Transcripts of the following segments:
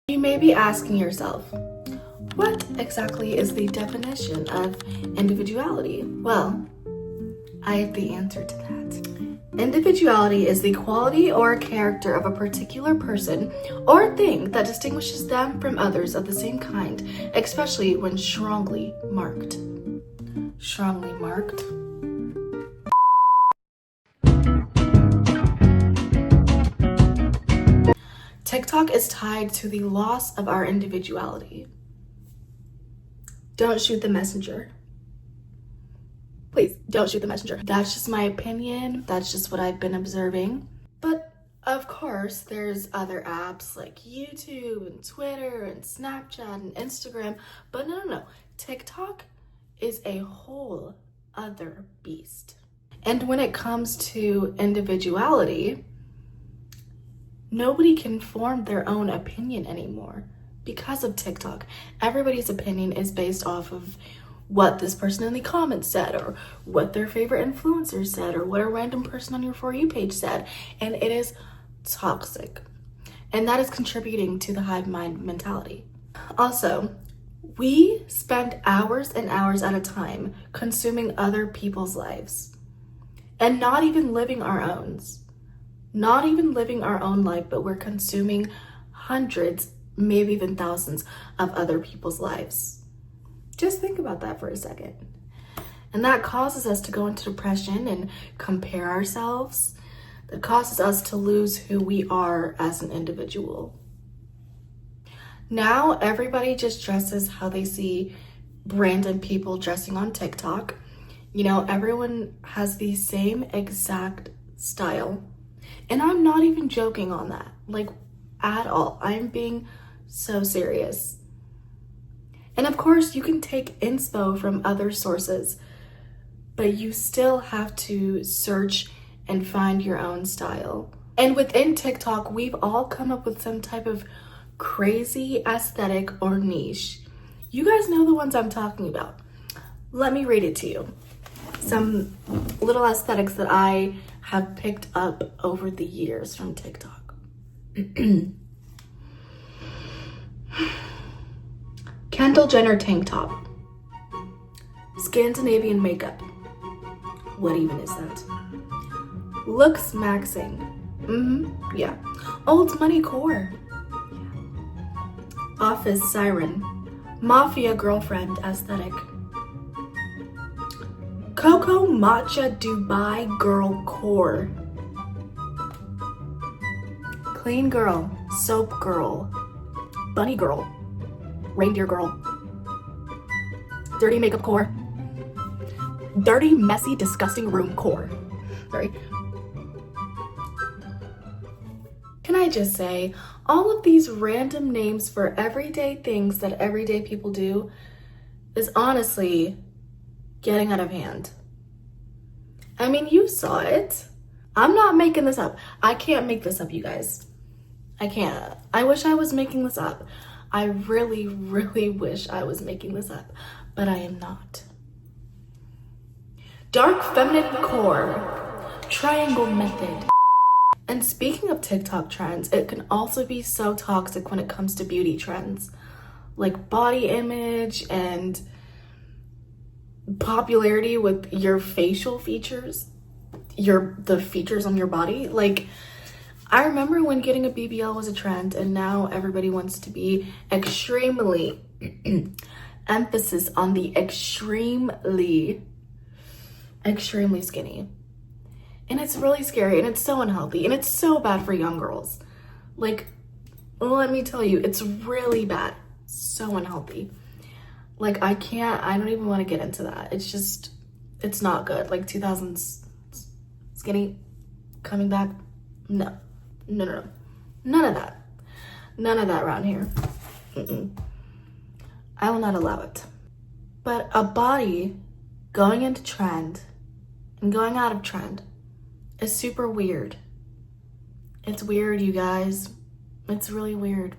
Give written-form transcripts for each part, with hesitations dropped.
You may be asking yourself, what exactly is the definition of individuality? Well, I have the answer to that. Individuality is the quality or character of a particular person or thing that distinguishes them from others of the same kind, especially when strongly marked. Strongly marked? TikTok is tied to the loss of our individuality. Don't shoot the messenger. Please, don't shoot the messenger. That's just my opinion. That's just what I've been observing. But of course, there's other apps like YouTube and Twitter and Snapchat and Instagram. But no. TikTok is a whole other beast. And when it comes to individuality, nobody can form their own opinion anymore because of TikTok. Everybody's opinion is based off of what this person in the comments said, or what their favorite influencer said, or what a random person on your For You page said. And it is toxic. And that is contributing to the hive mind mentality. Also, we spend hours and hours at a time consuming other people's lives and not even living our own. Not even living our own life, but we're consuming hundreds, maybe even thousands of other people's lives. Just think about that for a second. And that causes us to go into depression and compare ourselves. That causes us to lose who we are as an individual. Now everybody just dresses how they see random people dressing on TikTok. You know, everyone has the same exact style. And I'm not even joking on that, like, at all. I'm being so serious. And of course, you can take inspo from other sources, but you still have to search and find your own style. And within TikTok, we've all come up with some type of crazy aesthetic or niche. You guys know the ones I'm talking about. Let me read it to you. Some little aesthetics that I have picked up over the years from TikTok. Kendall Jenner tank top. Scandinavian makeup. What even is that? Looks maxing. Yeah. Old money core. Office siren. Mafia girlfriend aesthetic. Cocoa Matcha Dubai Girl Core. Clean Girl, Soap Girl, Bunny Girl, Reindeer Girl, Dirty Makeup Core, Dirty, Messy, Disgusting Room Core. Sorry. Can I just say, all of these random names for everyday things that everyday people do is honestly getting out of hand. I mean, you saw it. I'm not making this up. I can't make this up, you guys. I can't. I wish I was making this up. I really, really wish I was making this up, but I am not. Dark feminine core. Triangle method. And speaking of TikTok trends, it can also be so toxic when it comes to beauty trends, like body image and popularity with your facial features, the features on your body. Like, I remember when getting a BBL was a trend, and now everybody wants to be extremely emphasis on the extremely skinny. And it's really scary, and it's so unhealthy, and it's so bad for young girls. Like, let me tell you, it's really bad. So unhealthy. Like, I don't even want to get into that. It's not good. Like, 2000s skinny coming back. No. None of that. None of that around here. I will not allow it. But a body going into trend and going out of trend is super weird. It's weird, you guys. It's really weird.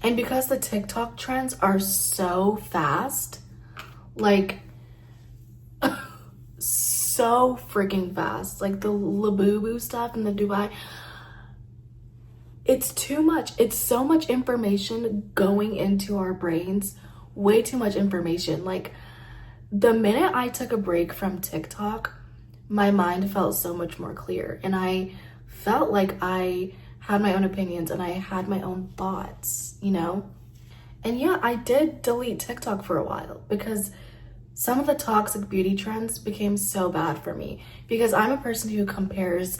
And because the TikTok trends are so fast, like, so freaking fast, like the Labubu stuff and the Dubai, It's too much. It's so much information going into our brains. Way too much information. Like, the minute I took a break from TikTok, my mind felt so much more clear. And I felt like I had my own opinions and I had my own thoughts, you know? And yeah, I did delete TikTok for a while because some of the toxic beauty trends became so bad for me, because I'm a person who compares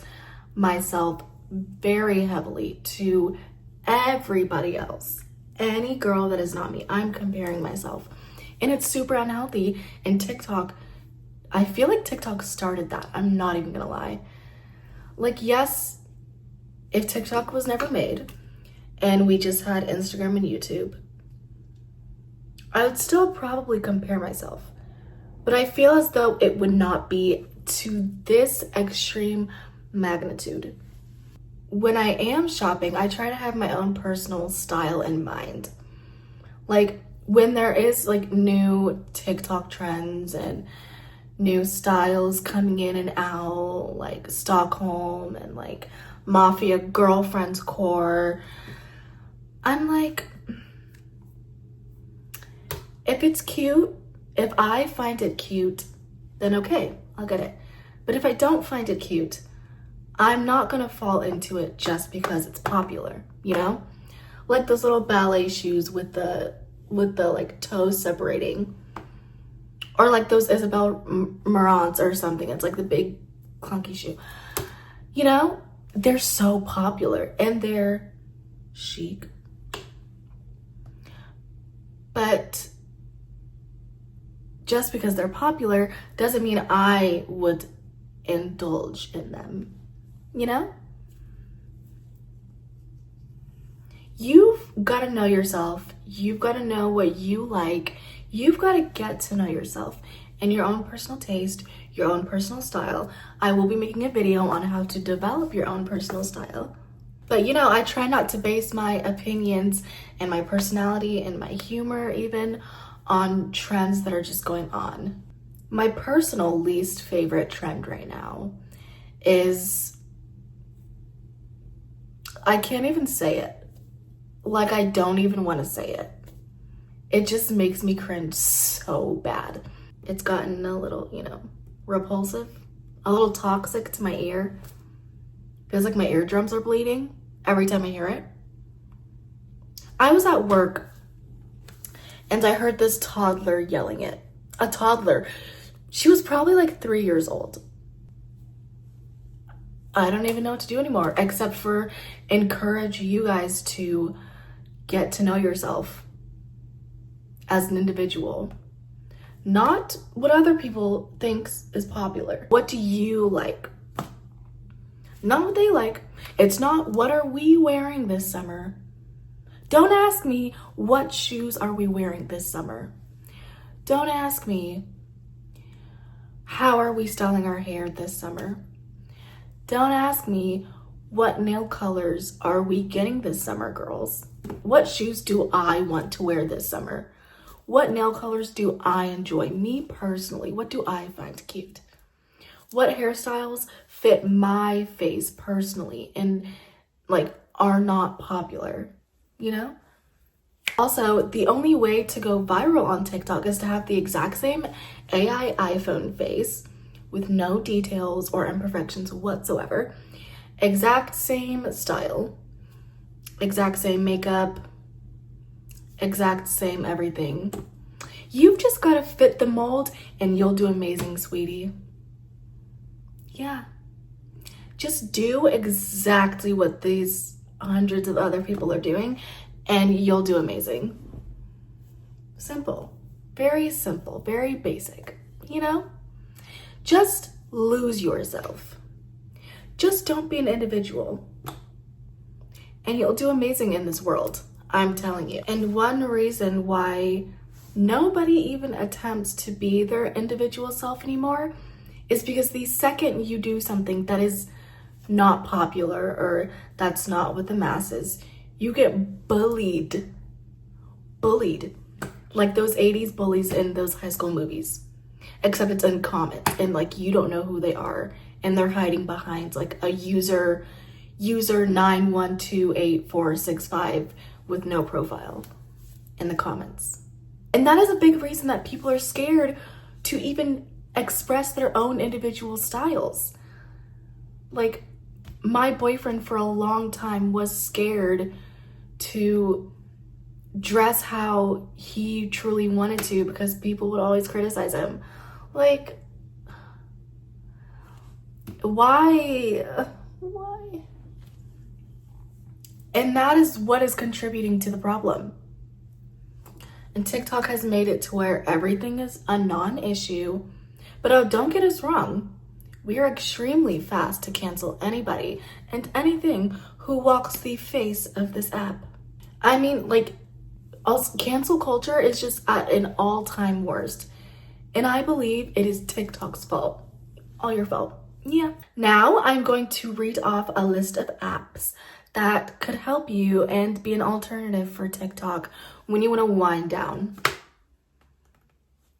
myself very heavily to everybody else. Any girl that is not me, I'm comparing myself. And it's super unhealthy. And TikTok, I feel like TikTok started that. I'm not even gonna lie. Like, yes, if TikTok was never made and we just had Instagram and YouTube, I would still probably compare myself. But I feel as though it would not be to this extreme magnitude. When I am shopping, I try to have my own personal style in mind. Like, when there is like new TikTok trends and new styles coming in and out, like Stockholm and like Mafia Girlfriends Core, I'm like, if it's cute, if I find it cute, then okay, I'll get it. But if I don't find it cute, I'm not gonna fall into it just because it's popular, you know? Like those little ballet shoes with the like toes separating. Or like those Isabel Marant's or something. It's like the big clunky shoe. You know, they're so popular and they're chic. But just because they're popular doesn't mean I would indulge in them, you know? You've got to know yourself. You've got to know what you like. You've got to get to know yourself and your own personal taste, your own personal style. I will be making a video on how to develop your own personal style. But you know, I try not to base my opinions and my personality and my humor even on trends that are just going on. My personal least favorite trend right now is, I can't even say it. Like, I don't even want to say it. It just makes me cringe so bad. It's gotten a little, you know, repulsive, a little toxic to my ear. Feels like my eardrums are bleeding every time I hear it. I was at work and I heard this toddler yelling it. A toddler. She was probably like 3 years old. I don't even know what to do anymore except for encourage you guys to get to know yourself as an individual. Not what other people think is popular. What do you like? Not what they like. It's not what are we wearing this summer. Don't ask me what shoes are we wearing this summer. Don't ask me how are we styling our hair this summer. Don't ask me what nail colors are we getting this summer, girls. What shoes do I want to wear this summer? What nail colors do I enjoy? Me personally, what do I find cute? What hairstyles fit my face personally and like are not popular, you know? Also, the only way to go viral on TikTok is to have the exact same AI iPhone face with no details or imperfections whatsoever. Exact same style, exact same makeup, exact same everything. You've just got to fit the mold and you'll do amazing, sweetie. Yeah. Just do exactly what these hundreds of other people are doing and you'll do amazing. Simple. Very simple. Very basic. You know? Just lose yourself. Just don't be an individual. And you'll do amazing in this world. I'm telling you. And one reason why nobody even attempts to be their individual self anymore is because the second you do something that is not popular or that's not with the masses, you get bullied. Bullied. Like those 80s bullies in those high school movies. Except it's in comments and like you don't know who they are and they're hiding behind like a user 9128465 with no profile in the comments. And that is a big reason that people are scared to even express their own individual styles. Like, my boyfriend for a long time was scared to dress how he truly wanted to because people would always criticize him. Like, why? And that is what is contributing to the problem. And TikTok has made it to where everything is a non-issue. But oh, don't get us wrong. We are extremely fast to cancel anybody and anything who walks the face of this app. I mean, like, also, cancel culture is just at an all-time worst. And I believe it is TikTok's fault. All your fault. Yeah. Now I'm going to read off a list of apps that could help you and be an alternative for TikTok when you want to wind down.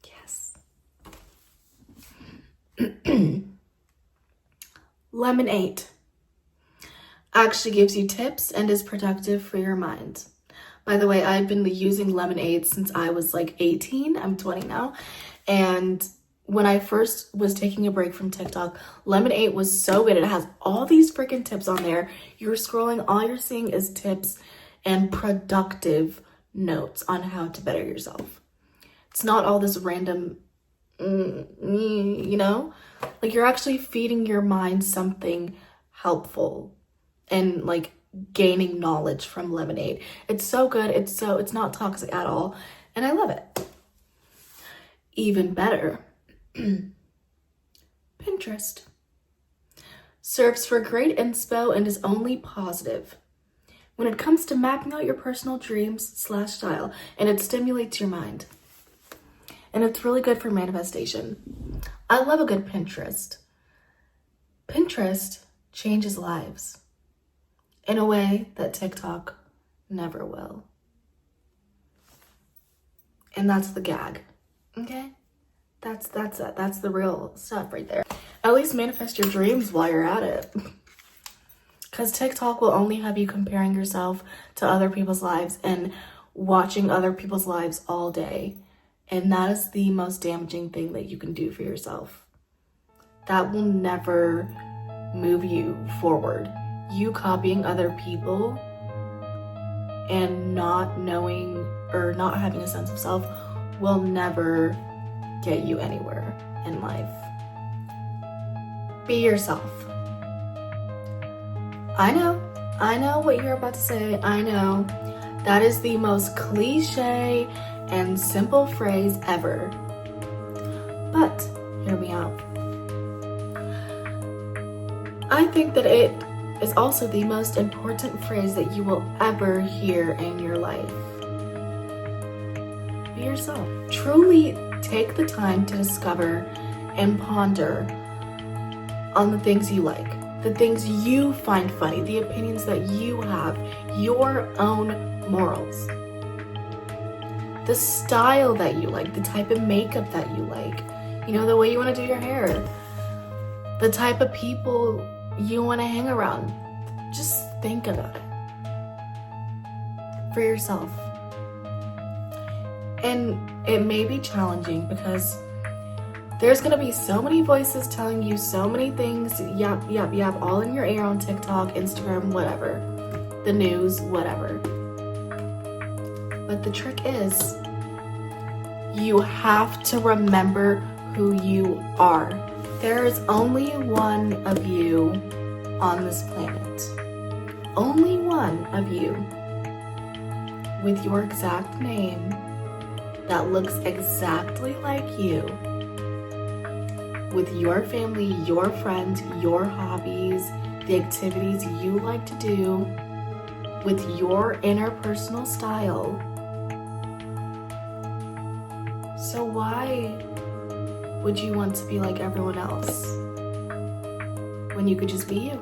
Yes. Lemonade actually gives you tips and is productive for your mind. By the way, I've been using Lemonade since I was like 18. I'm 20 now. And when I first was taking a break from TikTok, Lemonade was so good. It has all these freaking tips on there. You're scrolling, all you're seeing is tips and productive notes on how to better yourself. It's not all this random, you know? Like, you're actually feeding your mind something helpful and like gaining knowledge from Lemonade. It's so good. It's not toxic at all. And I love it. Even better. Pinterest serves for great inspo and is only positive when it comes to mapping out your personal dreams / style, and it stimulates your mind. And it's really good for manifestation. I love a good Pinterest. Pinterest changes lives in a way that TikTok never will. And that's the gag, okay? That's it. That's the real stuff right there. At least manifest your dreams while you're at it. Because TikTok will only have you comparing yourself to other people's lives and watching other people's lives all day. And that is the most damaging thing that you can do for yourself. That will never move you forward. You copying other people and not knowing or not having a sense of self will never get you anywhere in life. Be yourself. I know what you're about to say. I know that is the most cliche and simple phrase ever. But hear me out. I think that it is also the most important phrase that you will ever hear in your life. Be yourself. Truly take the time to discover and ponder on the things you like, the things you find funny, the opinions that you have, your own morals, the style that you like, the type of makeup that you like, you know, the way you want to do your hair, the type of people you want to hang around. Just think about it for yourself. And it may be challenging because there's going to be so many voices telling you so many things, yap, all in your ear on TikTok, Instagram, whatever, the news, whatever. But the trick is, you have to remember who you are. There is only one of you on this planet. Only one of you with your exact name that looks exactly like you, with your family, your friends, your hobbies, the activities you like to do, with your interpersonal style. So why would you want to be like everyone else when you could just be you?